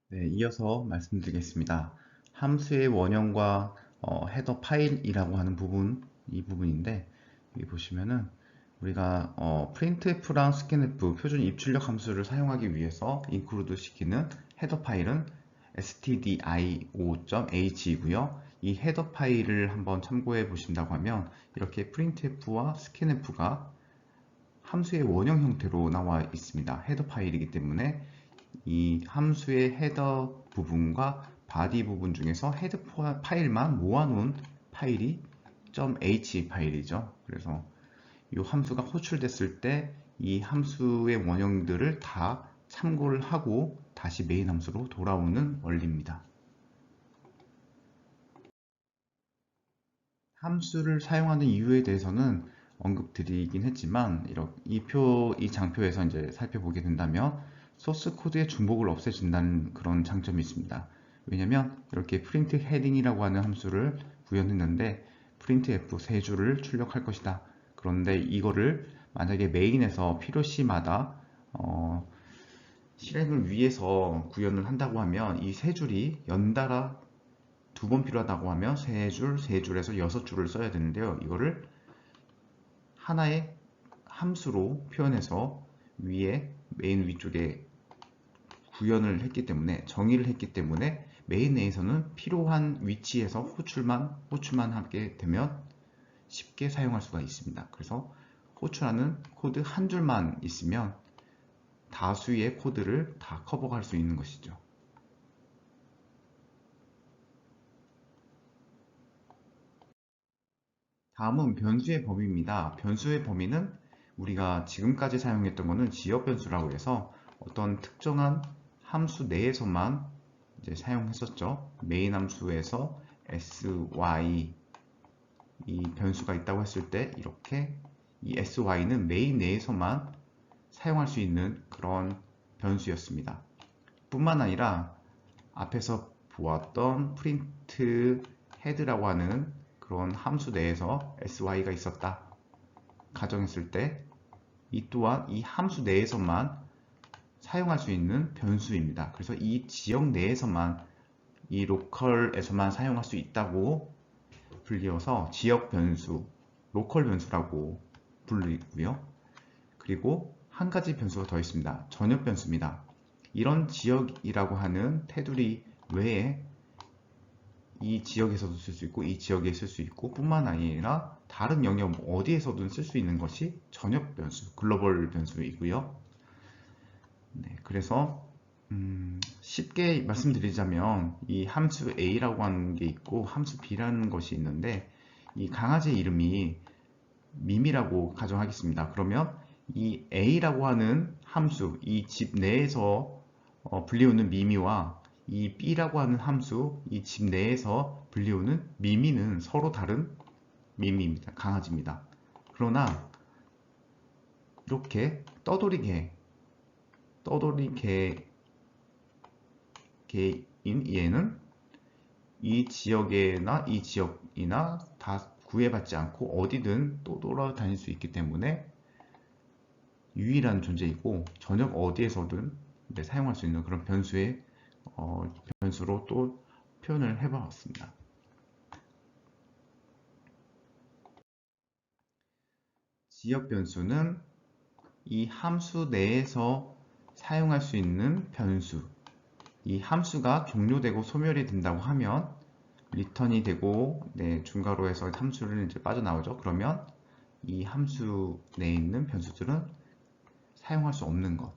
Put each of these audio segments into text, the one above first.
네, 이어서 말씀드리겠습니다. 함수의 원형과 헤더 파일이라고 하는 부분, 이 부분인데 여기 보시면은 우리가 printf랑 scanf 표준 입출력 함수를 사용하기 위해서 include 시키는 헤더 파일은 stdio.h이고요. 이 헤더 파일을 한번 참고해 보신다고 하면 이렇게 printf와 scanf가 함수의 원형 형태로 나와 있습니다. 헤더 파일이기 때문에 이 함수의 헤더 부분과 바디 부분 중에서 헤드 파일만 모아놓은 파일이 .h 파일이죠. 그래서 이 함수가 호출됐을 때 이 함수의 원형들을 다 참고를 하고 다시 메인 함수로 돌아오는 원리입니다. 함수를 사용하는 이유에 대해서는 언급드리긴 했지만 이 장표에서 이제 살펴보게 된다면 소스 코드의 중복을 없애준다는 그런 장점이 있습니다. 왜냐면 이렇게 프린트 헤딩이라고 하는 함수를 구현했는데 printf 세 줄을 출력할 것이다. 그런데 이거를 만약에 메인에서 필요시마다 실행을 위해서 구현을 한다고 하면 이 세 줄이 연달아 두 번 필요하다고 하면 세 줄, 세 줄에서 여섯 줄을 써야 되는데요. 이거를 하나의 함수로 표현해서 위에 메인 위쪽에 구현을 했기 때문에 정의를 했기 때문에 메인 내에서는 필요한 위치에서 호출만 하게 되면 쉽게 사용할 수가 있습니다. 그래서 호출하는 코드 한 줄만 있으면 다수의 코드를 다 커버할 수 있는 것이죠. 다음은 변수의 범위입니다. 변수의 범위는 우리가 지금까지 사용했던 것은 지역 변수라고 해서 어떤 특정한 함수 내에서만 이제 사용했었죠. 메인 함수에서 sy 이 변수가 있다고 했을 때 이렇게 이 sy는 메인 내에서만 사용할 수 있는 그런 변수였습니다. 뿐만 아니라 앞에서 보았던 프린트 헤드라고 하는 그런 함수 내에서 sy가 있었다 가정했을 때 이 또한 이 함수 내에서만 사용할 수 있는 변수입니다. 그래서 이 지역 내에서만 이 로컬에서만 사용할 수 있다고 불리어서 지역 변수, 로컬 변수라고 불리고요. 그리고 한 가지 변수가 더 있습니다. 전역 변수입니다. 이런 지역이라고 하는 테두리 외에 이 지역에서도 쓸 수 있고 이 지역에 쓸 수 있고 뿐만 아니라 다른 영역 어디에서든 쓸 수 있는 것이 전역 변수, 글로벌 변수이고요. 네, 그래서 쉽게 말씀드리자면 이 함수 a라고 하는 게 있고 함수 b라는 것이 있는데 이 강아지 이름이 밈이라고 가정하겠습니다. 그러면 이 a라고 하는 함수, 이 집 내에서 불리우는 미미와 이 b라고 하는 함수, 이 집 내에서 불리우는 미미는 서로 다른 미미입니다. 강아지입니다. 그러나 이렇게 떠돌이 개인 얘는 이 지역이나 이 지역이나 다 구애받지 않고 어디든 또 돌아다닐 수 있기 때문에 유일한 존재이고 전역 어디에서든 사용할 수 있는 그런 변수로 또 표현을 해봤습니다. 지역 변수는 이 함수 내에서 사용할 수 있는 변수, 이 함수가 종료되고 소멸이 된다고 하면 리턴이 되고 중괄호 해서 함수를 이제 빠져나오죠. 그러면 이 함수 내에 있는 변수들은 사용할 수 없는 것.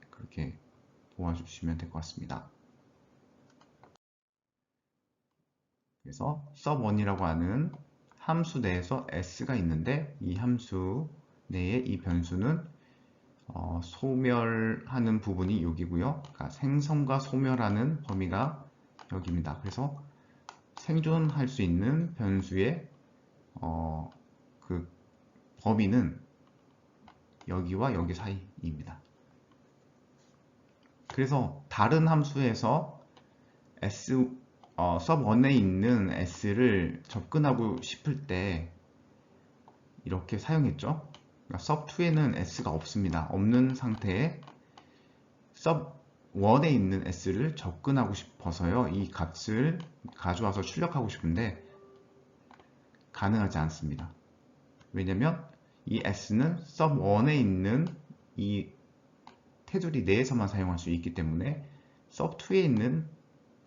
그렇게 도와주시면 될 것 같습니다. 그래서 sub1이라고 하는 함수 내에서 s가 있는데 이 함수 내에 이 변수는 소멸하는 부분이 여기고요. 그러니까 생성과 소멸하는 범위가 여기입니다. 그래서 생존할 수 있는 변수의 그 범위는 여기와 여기 사이입니다. 그래서 다른 함수에서 sub1에 있는 s를 접근하고 싶을 때 이렇게 사용했죠. 그러니까 sub2에는 s가 없습니다. 없는 상태에 sub 원에 있는 s를 접근하고 싶어서요. 이 값을 가져와서 출력하고 싶은데 가능하지 않습니다. 왜냐면 이 s는 sub1에 있는 이 테두리 내에서만 사용할 수 있기 때문에 sub2에 있는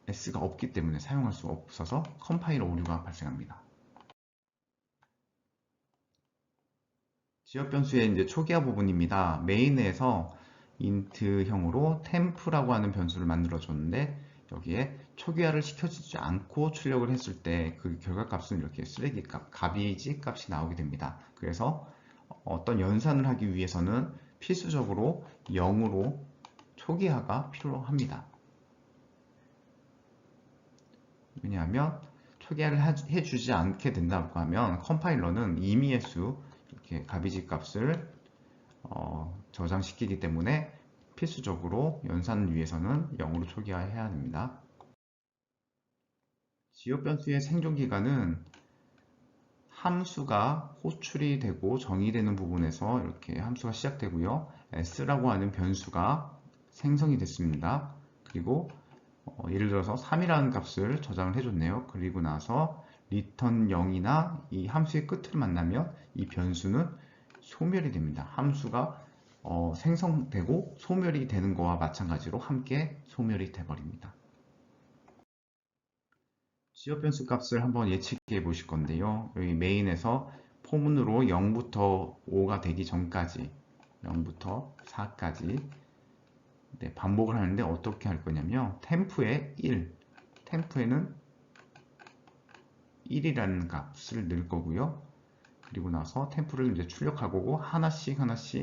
s가 없기 때문에 사용할 수 없어서 컴파일러 오류가 발생합니다. 지역 변수의 이제 초기화 부분입니다. 메인에서 인트형으로 temp라고 하는 변수를 만들어 줬는데 여기에 초기화를 시켜주지 않고 출력을 했을 때 그 결과값은 이렇게 쓰레기값, 가비지 값이 나오게 됩니다. 그래서 어떤 연산을 하기 위해서는 필수적으로 0으로 초기화가 필요합니다. 왜냐하면 초기화를 해주지 않게 된다고 하면 컴파일러는 임의의 수, 이렇게 가비지 값을 저장시키기 때문에 필수적으로 연산을 위해서는 0으로 초기화해야 합니다. 지역 변수의 생존 기간은 함수가 호출이 되고 정의되는 부분에서 이렇게 함수가 시작되고요. s라고 하는 변수가 생성이 됐습니다. 그리고 예를 들어서 3이라는 값을 저장을 해줬네요. 그리고 나서 return 0이나 이 함수의 끝을 만나면 이 변수는 소멸이 됩니다. 함수가 생성되고 소멸이 되는 거와 마찬가지로 함께 소멸이 돼버립니다. 지역 변수 값을 한번 예측해 보실 건데요. 여기 메인에서 포문으로 0부터 5가 되기 전까지 0부터 4까지 반복을 하는데 어떻게 할 거냐면 템프에 1, 템프에는 1이라는 값을 넣을 거고요. 그리고 나서 템프를 이제 출력하고 하나씩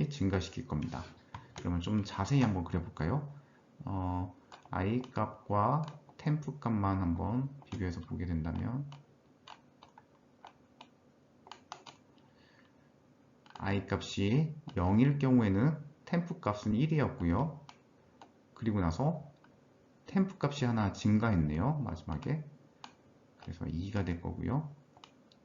증가시킬 겁니다. 그러면 좀 자세히 한번 그려볼까요? i 값과 템프 값만 한번 비교해서 보게 된다면 i 값이 0일 경우에는 템프 값은 1이었고요. 그리고 나서 템프 값이 하나 증가했네요. 마지막에. 그래서 2가 될 거고요.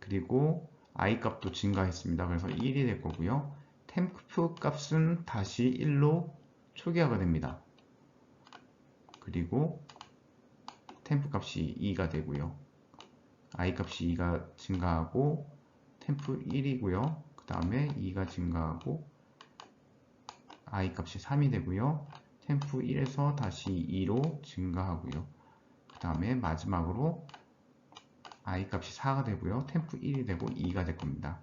그리고 i 값도 증가했습니다. 그래서 1이 될 거고요. 템프 값은 다시 1로 초기화가 됩니다. 그리고 템프 값이 2가 되고요. i 값이 2가 증가하고 템프 1이고요. 그 다음에 2가 증가하고 i 값이 3이 되고요. 템프 1에서 다시 2로 증가하고요. 그 다음에 마지막으로 i 값이 4가 되고요. 템프 1이 되고 2가 될 겁니다.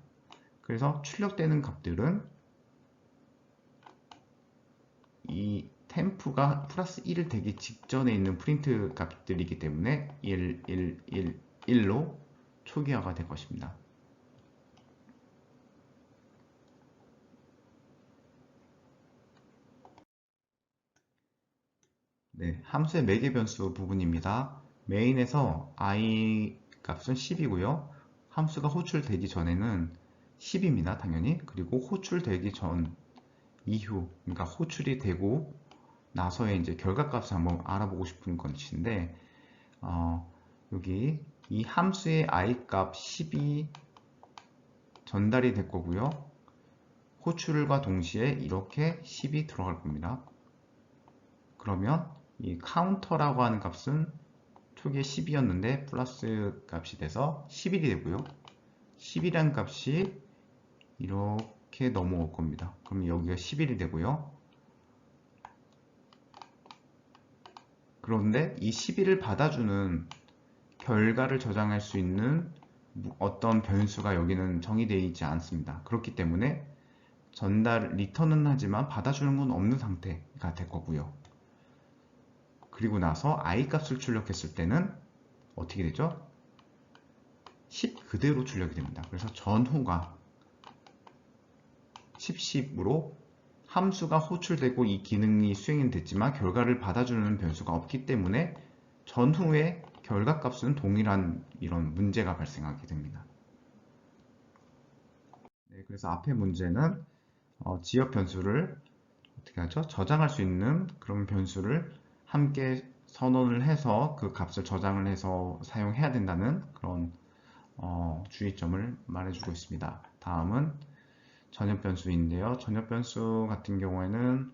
그래서 출력되는 값들은 이 템프가 플러스 1을 되기 직전에 있는 프린트 값들이기 때문에 1, 1, 1, 1로 초기화가 될 것입니다. 네, 함수의 매개 변수 부분입니다. 메인에서 i 값은 10이고요. 함수가 호출되기 전에는 10입니다. 당연히. 그리고 호출되기 전, 이후, 그러니까 호출이 되고 나서의 이제 결과값을 한번 알아보고 싶은 것인데, 여기 이 함수의 i 값 10이 전달이 될 거고요. 호출과 동시에 이렇게 10이 들어갈 겁니다. 그러면 이 카운터라고 하는 값은 초기에 10이었는데 플러스 값이 돼서 11이 되고요. 10이라는 값이 이렇게 넘어올 겁니다. 그럼 여기가 11이 되고요. 그런데 이 11을 받아주는 결과를 저장할 수 있는 어떤 변수가 여기는 정의되어 있지 않습니다. 그렇기 때문에 리턴은 하지만 받아주는 건 없는 상태가 될 거고요. 그리고 나서 i 값을 출력했을 때는 어떻게 되죠? 10 그대로 출력이 됩니다. 그래서 전후가 10, 10으로 함수가 호출되고 이 기능이 수행이 됐지만 결과를 받아주는 변수가 없기 때문에 전후의 결과값은 동일한 이런 문제가 발생하게 됩니다. 네, 그래서 앞의 문제는 지역 변수를 어떻게 하죠? 저장할 수 있는 그런 변수를 함께 선언을 해서 그 값을 저장을 해서 사용해야 된다는 그런 주의점을 말해주고 있습니다. 다음은 전역 변수인데요. 전역 변수 같은 경우에는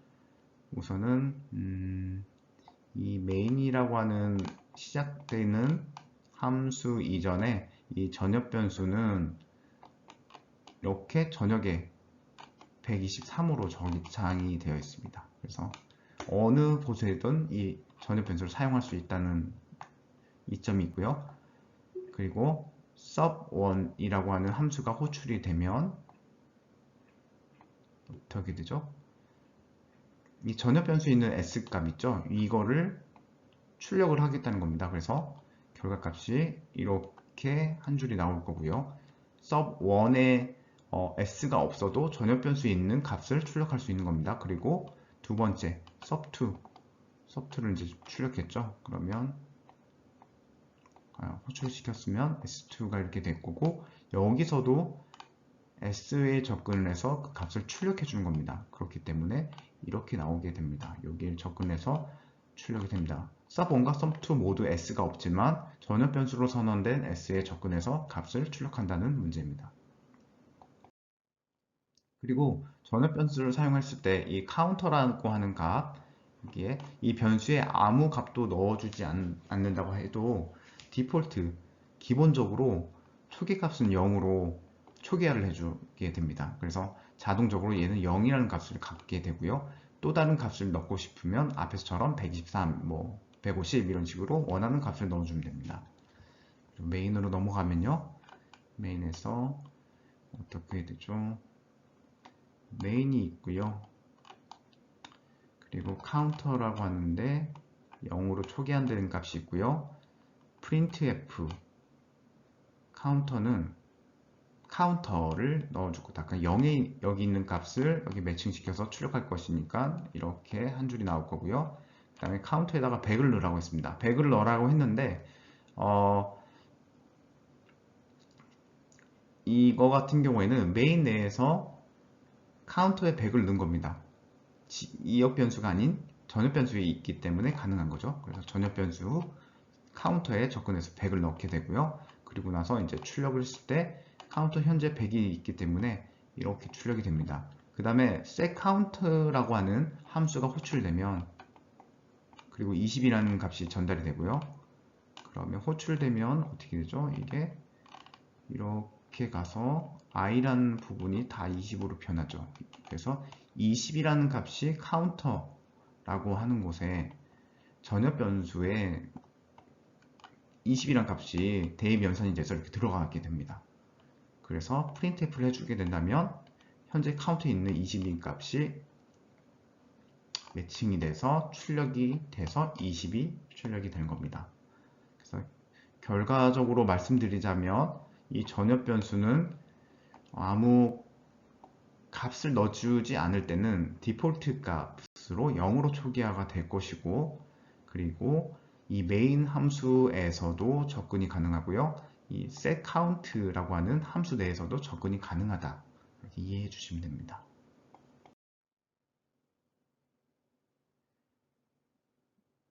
우선은 main이라고 하는 시작되는 함수 이전에 이 전역 변수는 이렇게 전역에 123으로 저장이 되어 있습니다. 그래서 어느 곳에든 이 전역 변수를 사용할 수 있다는 이점이 있고요. 그리고 sub1이라고 하는 함수가 호출이 되면 어떻게 되죠? 이 전역 변수에 있는 s 값 있죠? 이거를 출력을 하겠다는 겁니다. 그래서 결과값이 이렇게 한 줄이 나올 거고요. sub1에 s가 없어도 전역 변수에 있는 값을 출력할 수 있는 겁니다. 그리고 두 번째 sub2를 이제 출력했죠. 그러면 호출시켰으면 s2가 이렇게 될 거고, 여기서도 s에 접근을 해서 그 값을 출력해 주는 겁니다. 그렇기 때문에 이렇게 나오게 됩니다. 여기를 접근해서 출력이 됩니다. sub1과 sub2 모두 s가 없지만 전역 변수로 선언된 s에 접근해서 값을 출력한다는 문제입니다. 그리고 전역 변수를 사용했을 때 이 카운터라고 하는 값, 여기에 이 변수에 아무 값도 넣어주지 않는다고 해도 디폴트 기본적으로 초기 값은 0으로 초기화를 해주게 됩니다. 그래서 자동적으로 얘는 0이라는 값을 갖게 되고요. 또 다른 값을 넣고 싶으면 앞에서처럼 123, 150 이런 식으로 원하는 값을 넣어주면 됩니다. 메인으로 넘어가면요. 메인에서 어떻게 되죠? 메인이 있고요. 그리고 카운터라고 하는데 0으로 초기화되는 값이 있고요. printf 카운터는 카운터를 넣어주고, 아까 0에 여기 있는 값을 여기 매칭시켜서 출력할 것이니까 이렇게 한 줄이 나올 거고요. 그 다음에 카운터에다가 100을 넣으라고 했습니다. 100을 넣으라고 했는데 이거 같은 경우에는 메인 내에서 카운터에 100을 넣은 겁니다. 이역 변수가 아닌 전역 변수에 있기 때문에 가능한 거죠. 그래서 전역 변수 카운터에 접근해서 100을 넣게 되고요. 그리고 나서 이제 출력을 했을 때 카운터 현재 100이 있기 때문에 이렇게 출력이 됩니다. 그 다음에 setCount라고 하는 함수가 호출되면, 그리고 20이라는 값이 전달이 되고요. 그러면 호출되면 어떻게 되죠? 이게 이렇게 가서 i라는 부분이 다 20으로 변하죠. 그래서 20이라는 값이 카운터라고 하는 곳에 전역 변수에 20이라는 값이 대입 연산이 돼서 이렇게 들어가게 됩니다. 그래서 printf를 해주게 된다면 현재 카운트에 있는 20인 값이 매칭이 돼서 출력이 돼서 20이 출력이 되는 겁니다. 그래서 결과적으로 말씀드리자면 이 전역 변수는 아무 값을 넣어주지 않을 때는 디폴트 값으로 0으로 초기화가 될 것이고, 그리고 이 메인 함수에서도 접근이 가능하고요. 이 setCount라고 하는 함수 내에서도 접근이 가능하다. 이렇게 이해해 주시면 됩니다.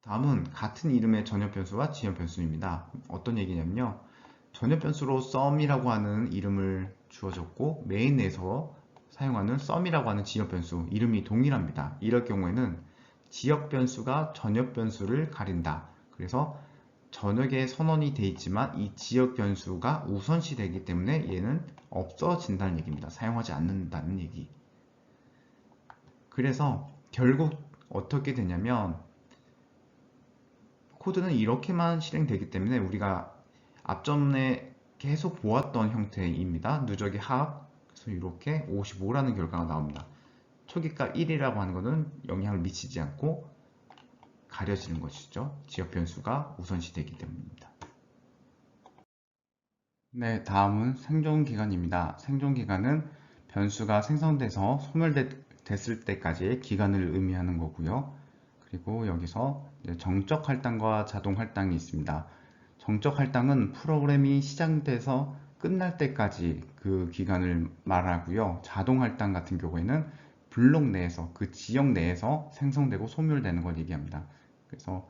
다음은 같은 이름의 전역 변수와 지역 변수입니다. 어떤 얘기냐면요. 전역 변수로 sum이라고 하는 이름을 주어졌고, 메인 내에서 사용하는 sum이라고 하는 지역 변수 이름이 동일합니다. 이럴 경우에는 지역 변수가 전역 변수를 가린다. 그래서 전역에 선언이 되어 있지만 이 지역 변수가 우선시 되기 때문에 얘는 없어진다는 얘기입니다. 사용하지 않는다는 얘기. 그래서 결국 어떻게 되냐면 코드는 이렇게만 실행되기 때문에 우리가 앞전에 계속 보았던 형태입니다. 누적의 합, 그래서 이렇게 55라는 결과가 나옵니다. 초기값 1이라고 하는 것은 영향을 미치지 않고 가려지는 것이죠. 지역 변수가 우선시 되기 때문입니다. 네, 다음은 생존기간입니다. 생존기간은 변수가 생성돼서 소멸됐을 때까지의 기간을 의미하는 거고요. 그리고 여기서 정적 할당과 자동 할당이 있습니다. 정적 할당은 프로그램이 시작돼서 끝날 때까지 그 기간을 말하고요. 자동 할당 같은 경우에는 블록 내에서, 그 지역 내에서 생성되고 소멸되는 걸 얘기합니다. 그래서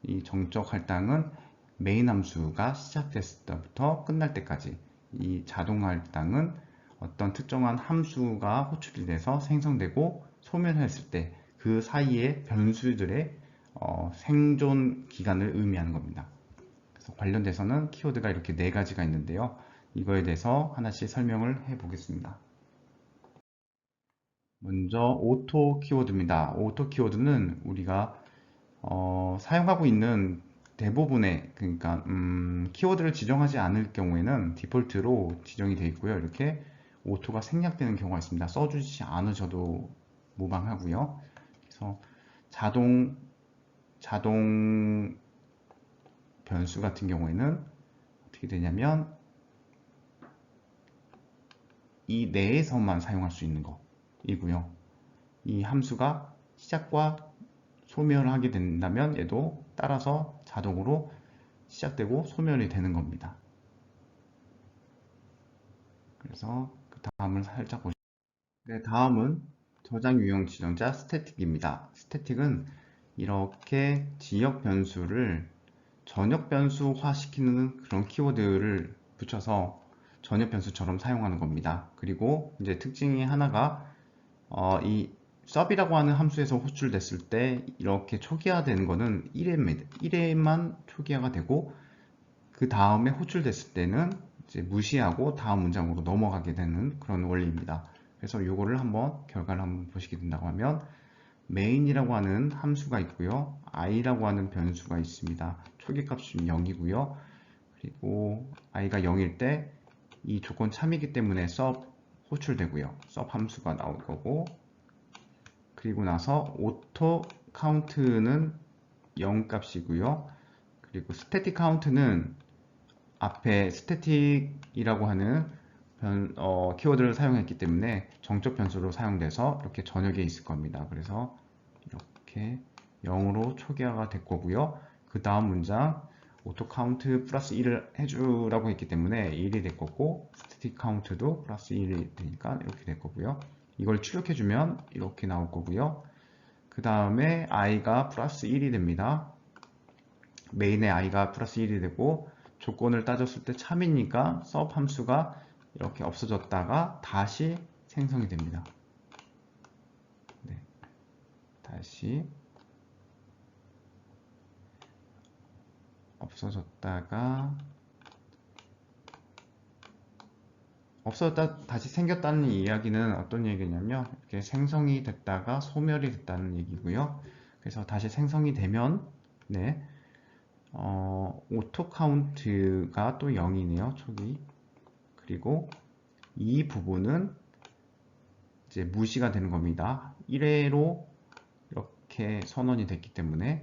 이 정적 할당은 메인 함수가 시작됐을 때부터 끝날 때까지, 이 자동 할당은 어떤 특정한 함수가 호출이 돼서 생성되고 소멸했을 때 그 사이에 변수들의 생존 기간을 의미하는 겁니다. 그래서 관련돼서는 키워드가 이렇게 네 가지가 있는데요. 이거에 대해서 하나씩 설명을 해 보겠습니다. 먼저 오토 키워드입니다. 오토 키워드는 우리가 사용하고 있는 대부분의 그러니까 키워드를 지정하지 않을 경우에는 디폴트로 지정이 되어 있고요. 이렇게 오토가 생략되는 경우가 있습니다. 써주지 않으셔도 무방하고요. 그래서 자동 변수 같은 경우에는 어떻게 되냐면 이 내에서만 사용할 수 있는 거이고요. 이 함수가 시작과 소멸을 하게 된다면 얘도 따라서 자동으로 시작되고 소멸이 되는 겁니다. 그래서 그 다음을 살짝 보시죠. 네, 다음은 저장 유형 지정자 스태틱입니다. 스태틱은 이렇게 지역 변수를 전역 변수화 시키는 그런 키워드를 붙여서 전역 변수처럼 사용하는 겁니다. 그리고 이제 특징이 하나가 이 sub이라고 하는 함수에서 호출됐을 때 이렇게 초기화되는 거는 1회만 초기화가 되고 그 다음에 호출됐을 때는 이제 무시하고 다음 문장으로 넘어가게 되는 그런 원리입니다. 그래서 이거를 한번 결과를 한번 보시게 된다고 하면 main이라고 하는 함수가 있고요. i라고 하는 변수가 있습니다. 초기 값이 0이고요. 그리고 i가 0일 때 이 조건 참이기 때문에 sub 호출되고요. sub 함수가 나올 거고 그리고 나서 auto count는 0 값이고요. 그리고 static count는 앞에 static이라고 하는 키워드를 사용했기 때문에 정적 변수로 사용돼서 이렇게 전역에 있을 겁니다. 그래서 이렇게 0으로 초기화가 될 거고요. 그 다음 문장 auto count 플러스 1을 해주라고 했기 때문에 1이 될 거고 static count도 플러스 1이 되니까 이렇게 될 거고요. 이걸 출력해주면 이렇게 나올 거고요. 그 다음에 i가 플러스 1이 됩니다. 메인의 i가 플러스 1이 되고 조건을 따졌을 때 참이니까 sub 함수가 이렇게 없어졌다가 다시 생성이 됩니다. 네, 다시 없어졌다 다시 생겼다는 이야기는 어떤 얘기냐면 이렇게 생성이 됐다가 소멸이 됐다는 얘기고요. 그래서 다시 생성이 되면 네, 오토 카운트가 또 0이네요. 초기. 그리고 이 부분은 이제 무시가 되는 겁니다. 1회로 이렇게 선언이 됐기 때문에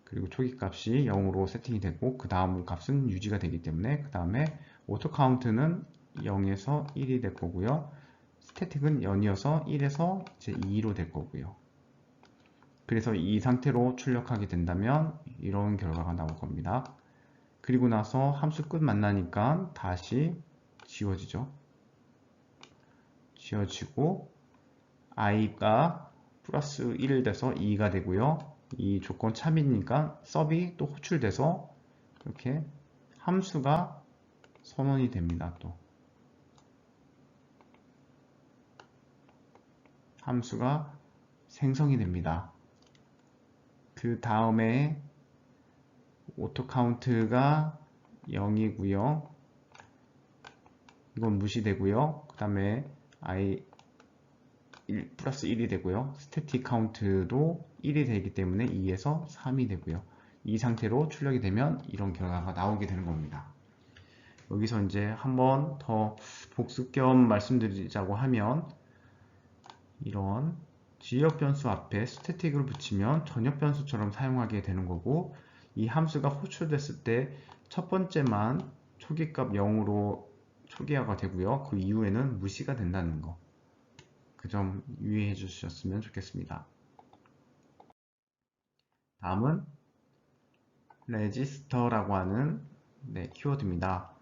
그리고 초기 값이 0으로 세팅이 되고 그 다음 값은 유지가 되기 때문에 그 다음에 오토 카운트는 0에서 1이 될 거고요. 스태틱은 0이어서 1에서 이제 2로 될 거고요. 그래서 이 상태로 출력하게 된다면 이런 결과가 나올 겁니다. 그리고 나서 함수 끝 만나니까 다시 지워지죠. 지워지고 i가 플러스 1 돼서 2가 되고요. 이 조건 참이니까 sub이 또 호출돼서 이렇게 함수가 선언이 됩니다. 또 함수가 생성이 됩니다. 그 다음에 오토 카운트가 0이고요. 이건 무시되고요. 그 다음에 i 1 플러스 1이 되고요. 스태틱 카운트도 1이 되기 때문에 2에서 3이 되고요. 이 상태로 출력이 되면 이런 결과가 나오게 되는 겁니다. 여기서 이제 한번 더 복습 겸 말씀드리자고 하면 이런 지역 변수 앞에 스태틱을 붙이면 전역 변수처럼 사용하게 되는 거고 이 함수가 호출됐을 때 첫 번째만 초기값 0으로 초기화가 되고요. 그 이후에는 무시가 된다는 거. 그 점 유의해 주셨으면 좋겠습니다. 다음은 레지스터라고 하는 키워드입니다.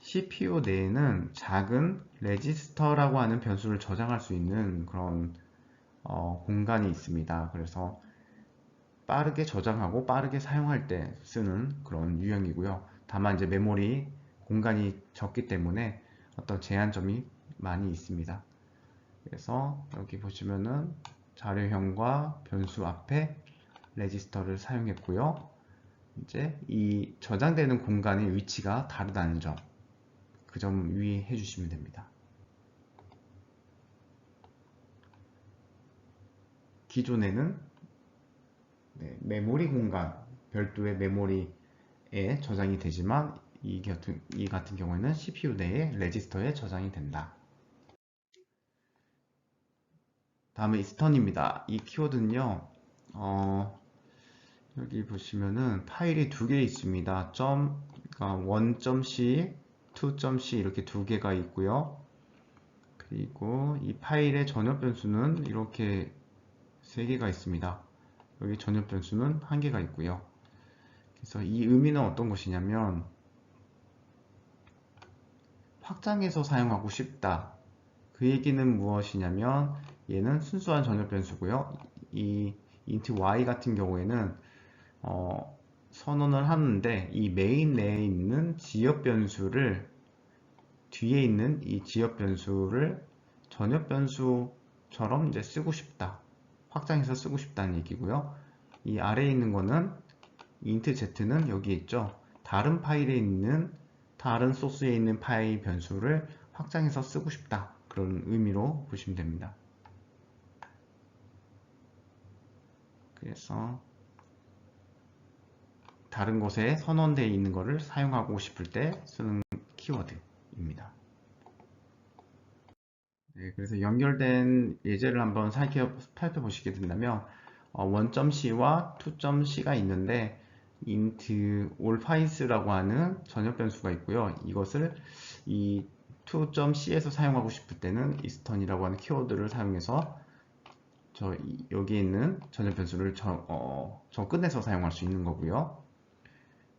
CPU 내에는 작은 레지스터라고 하는 변수를 저장할 수 있는 그런 공간이 있습니다. 그래서 빠르게 저장하고 빠르게 사용할 때 쓰는 그런 유형이고요. 다만 이제 메모리 공간이 적기 때문에 어떤 제한점이 많이 있습니다. 그래서 여기 보시면은 자료형과 변수 앞에 레지스터를 사용했고요. 이제 이 저장되는 공간의 위치가 다르다는 점, 그 점 유의해 주시면 됩니다. 기존에는 메모리 공간, 별도의 메모리에 저장이 되지만 이 같은 경우에는 CPU 내에 레지스터에 저장이 된다. 다음에 이스턴입니다. 이 키워드는요, 여기 보시면은 파일이 두 개 있습니다. 그러니까 1.c, 2.c 이렇게 두 개가 있고요. 그리고 이 파일의 전역 변수는 이렇게 세 개가 있습니다. 여기 전역 변수는 한 개가 있고요. 그래서 이 의미는 어떤 것이냐면 확장해서 사용하고 싶다. 그 얘기는 무엇이냐면 얘는 순수한 전역 변수고요. 이 int y 같은 경우에는 선언을 하는데 이 메인 내에 있는 지역 변수를 뒤에 있는 이 지역 변수를 전역 변수처럼 이제 쓰고 싶다. 확장해서 쓰고 싶다는 얘기고요. 이 아래에 있는 거는 int z는 여기 있죠. 다른 파일에 있는 다른 소스에 있는 파일 변수를 확장해서 쓰고 싶다. 그런 의미로 보시면 됩니다. 그래서 다른 곳에 선언되어 있는 것을 사용하고 싶을 때 쓰는 키워드입니다. 네, 그래서 연결된 예제를 한번 살펴보시게 된다면 1.c와 2.c가 있는데 int allFiles라고 하는 전역 변수가 있고요. 이것을 이 2.c에서 사용하고 싶을 때는 이스턴이라고 하는 키워드를 사용해서 여기에 있는 전역 변수를 꺼내서 사용할 수 있는 거고요.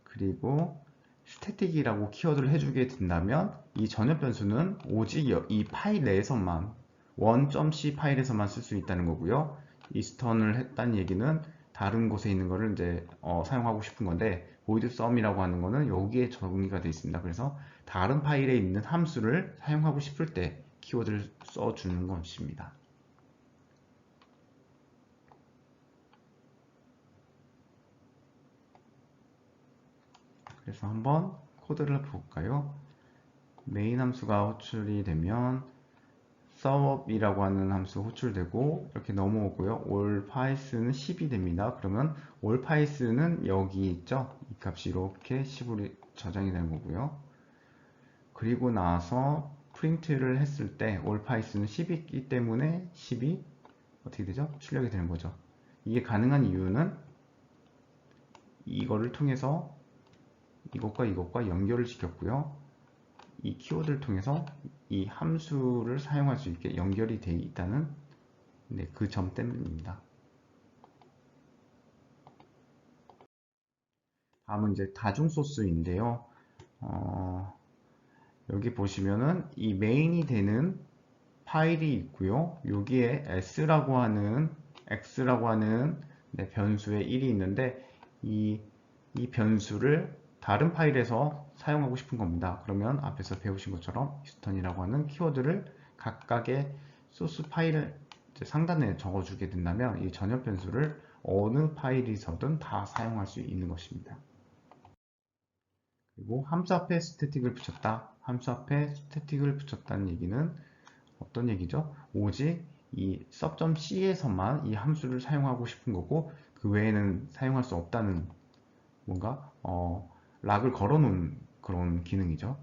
그리고 static이라고 키워드를 해주게 된다면 이 전역 변수는 오직 이 파일 내에서만 1.c 파일에서만 쓸 수 있다는 거고요. 이스턴을 했다는 얘기는 다른 곳에 있는 거를 이제 사용하고 싶은 건데 void sum이라고 하는 거는 여기에 정의가 되어 있습니다. 그래서 다른 파일에 있는 함수를 사용하고 싶을 때 키워드를 써주는 것입니다. 그래서 한번 코드를 볼까요? 메인 함수가 호출이 되면 sum이라고 하는 함수 호출되고 이렇게 넘어오고요. allPice는 10이 됩니다. 그러면 allPice는 여기 있죠? 이 값이 이렇게 10으로 저장이 되는 거고요. 그리고 나서 프린트를 했을 때 allPice는 10이기 때문에 10이 어떻게 되죠? 출력이 되는 거죠. 이게 가능한 이유는 이거를 통해서 이것과 이것과 연결을 시켰고요. 이 키워드를 통해서 이 함수를 사용할 수 있게 연결이 되어 있다는 그 점 때문입니다. 다음은 이제 다중 소스인데요. 여기 보시면은 이 메인이 되는 파일이 있고요. 여기에 x라고 하는 변수의 1이 있는데 이 변수를 다른 파일에서 사용하고 싶은 겁니다. 그러면 앞에서 배우신 것처럼 히스턴이라고 하는 키워드를 각각의 소스 파일 상단에 적어주게 된다면 이 전역 변수를 어느 파일에서든 다 사용할 수 있는 것입니다. 그리고 함수 앞에 스태틱을 붙였다. 함수 앞에 스태틱을 붙였다는 얘기는 어떤 얘기죠? 오직 이 sub.c에서만 이 함수를 사용하고 싶은 거고 그 외에는 사용할 수 없다는 뭔가 락을 걸어 놓은 그런 기능이죠.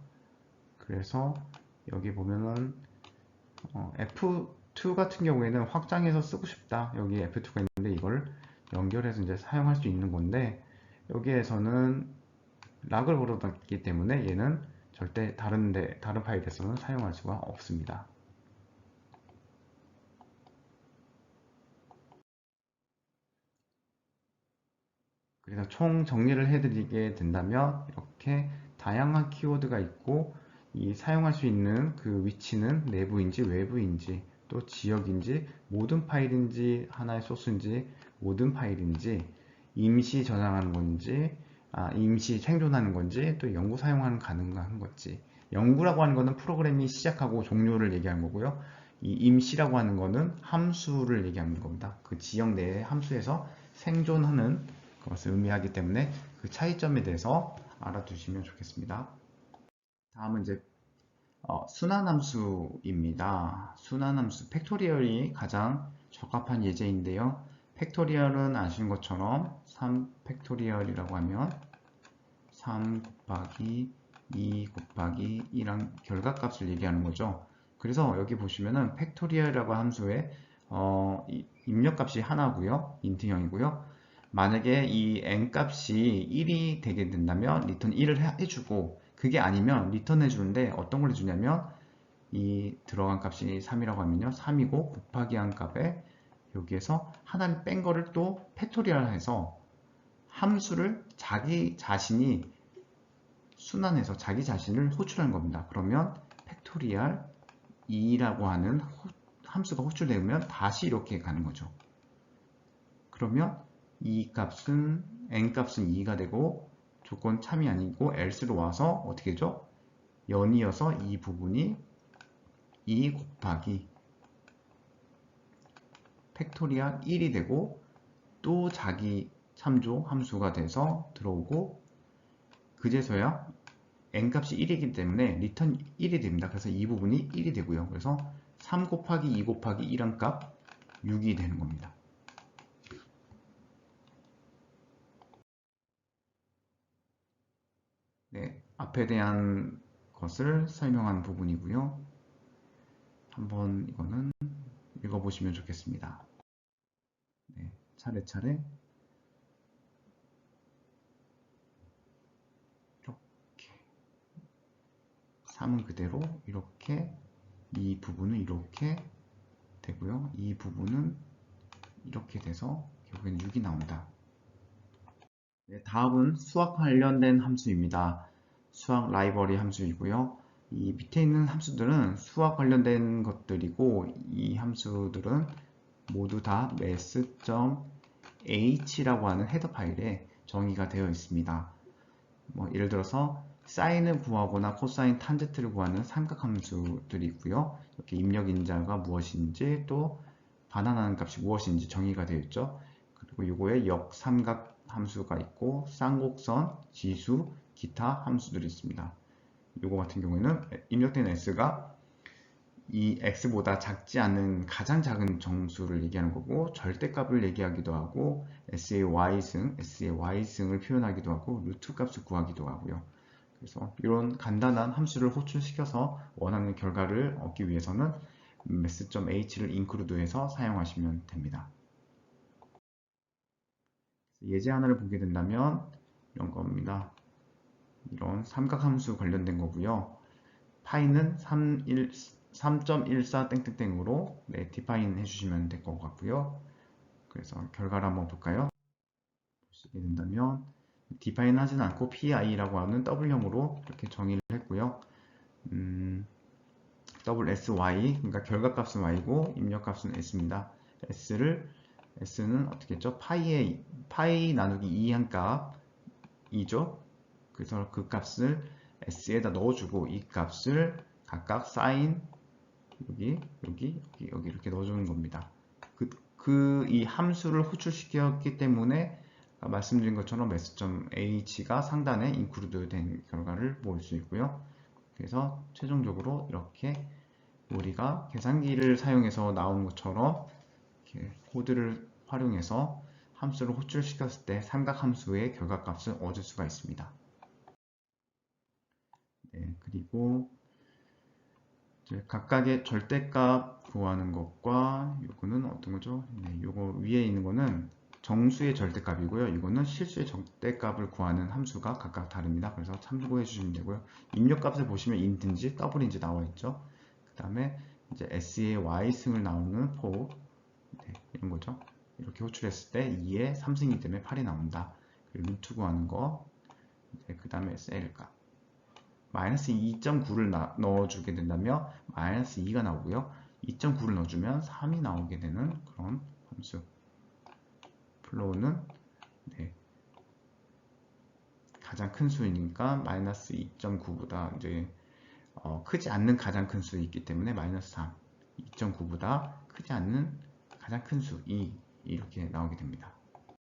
그래서 여기 보면은 F2 같은 경우에는 확장해서 쓰고 싶다. 여기 F2가 있는데 이걸 연결해서 이제 사용할 수 있는 건데 여기에서는 락을 걸어 놨기 때문에 얘는 절대 다른 파일에서는 사용할 수가 없습니다. 그래서 총 정리를 해드리게 된다면 이렇게 다양한 키워드가 있고 이 사용할 수 있는 그 위치는 내부인지 외부인지 또 지역인지 모든 파일인지 하나의 소스인지 모든 파일인지 임시 저장하는 건지 임시 생존하는 건지 또 연구 사용하는 가능한 건지 연구라고 하는 거는 프로그램이 시작하고 종료를 얘기하는 거고요. 이 임시라고 하는 거는 함수를 얘기하는 겁니다. 그 지역 내의 함수에서 생존하는 것을 의미하기 때문에 그 차이점에 대해서 알아두시면 좋겠습니다. 다음은 이제 순환함수입니다. 순환함수 팩토리얼이 가장 적합한 예제인데요. 팩토리얼은 아시는 것처럼 3 팩토리얼이라고 하면 3 곱하기 2 곱하기 1한 결과값을 얘기하는 거죠. 그래서 여기 보시면은 팩토리얼이라고 함수에 입력값이 하나고요. 인트형이고요. 만약에 이 n값이 1이 되게 된다면 리턴 1을 해주고 그게 아니면 리턴 해주는데 어떤 걸 해주냐면 이 들어간 값이 3이라고 하면요. 3이고 곱하기 한 값에 여기에서 하나를 뺀 거를 또 팩토리얼 해서 함수를 자기 자신이 순환해서 자기 자신을 호출한 겁니다. 그러면 팩토리얼 2라고 하는 함수가 호출되면 다시 이렇게 가는 거죠. 그러면 이 값은 n값은 2가 되고 조건 참이 아니고 else로 와서 어떻게 되죠? 연이어서 이 부분이 2 곱하기 팩토리얼 1이 되고 또 자기 참조 함수가 돼서 들어오고 그제서야 n값이 1이기 때문에 리턴 1이 됩니다. 그래서 이 부분이 1이 되고요. 그래서 3 곱하기 2 곱하기 1한 값 6이 되는 겁니다. 네, 앞에 대한 것을 설명한 부분이고요. 한번 이거는 읽어보시면 좋겠습니다. 네, 차례차례 이렇게 3은 그대로 이렇게 이 부분은 이렇게 되고요. 이 부분은 이렇게 돼서 결국엔 6이 나온다. 네, 다음은 수학 관련된 함수입니다. 수학 라이브러리 함수이고요. 이 밑에 있는 함수들은 수학 관련된 것들이고 이 함수들은 모두 다 math.h라고 하는 헤더 파일에 정의가 되어 있습니다. 예를 들어서 사인을 구하거나 코사인 탄젠트를 구하는 삼각함수들이 있고요. 이렇게 입력 인자가 무엇인지 또 반환하는 값이 무엇인지 정의가 되어 있죠. 그리고 이거에 역삼각 함수가 있고 쌍곡선, 지수, 기타 함수들이 있습니다. 이거 같은 경우에는 입력된 s가 이 x보다 작지 않은 가장 작은 정수를 얘기하는 거고 절대값을 얘기하기도 하고 s의 y승을 표현하기도 하고 루트 값을 구하기도 하고요. 그래서 이런 간단한 함수를 호출시켜서 원하는 결과를 얻기 위해서는 math.h를 include해서 사용하시면 됩니다. 예제 하나를 보게 된다면 이런 겁니다. 이런 삼각함수 관련된 거고요. 파이는 3.14 땡땡땡으로 디파인 해주시면 될 것 같고요. 그래서 결과를 한번 볼까요? 보시게 된다면 디파인 하진 않고 pi라고 하는 W형으로 이렇게 정의를 했고요. WSY, 그러니까 결과값은 y고 입력값은 s입니다. s는 어떻게 했죠? 파이 나누기 2한 값이죠. 그래서 그 값을 s에다 넣어주고 이 값을 각각 사인 여기 이렇게 넣어주는 겁니다. 이 함수를 호출시켰기 때문에 말씀드린 것처럼 math.h가 상단에 include 된 결과를 볼 수 있고요. 그래서 최종적으로 이렇게 우리가 계산기를 사용해서 나온 것처럼 이렇게 코드를 활용해서 함수를 호출시켰을 때 삼각함수의 결과값을 얻을 수가 있습니다. 네, 그리고 이제 각각의 절대값 구하는 것과 이거는 어떤 거죠? 네, 요거 위에 있는 거는 정수의 절대값이고요. 이거는 실수의 절대값을 구하는 함수가 각각 다릅니다. 그래서 참고해 주시면 되고요. 입력값을 보시면 int인지 더블인지 나와 있죠. 그 다음에 이제 s의 y승을 나오는 for 네, 이런 거죠. 이렇게 호출했을 때 2에 3승이기 때문에 8이 나온다. 그리고 루트 구하는 거, 그 다음에 SL값. 마이너스 2.9를 넣어주게 된다면 마이너스 2가 나오고요. 2.9를 넣어주면 3이 나오게 되는 그런 함수. 플로우는 네, 가장 큰 수이니까 마이너스 2.9보다 이제 크지 않는 가장 큰 수 있기 때문에 마이너스 3, 2.9보다 크지 않는 가장 큰 수 2 이렇게 나오게 됩니다.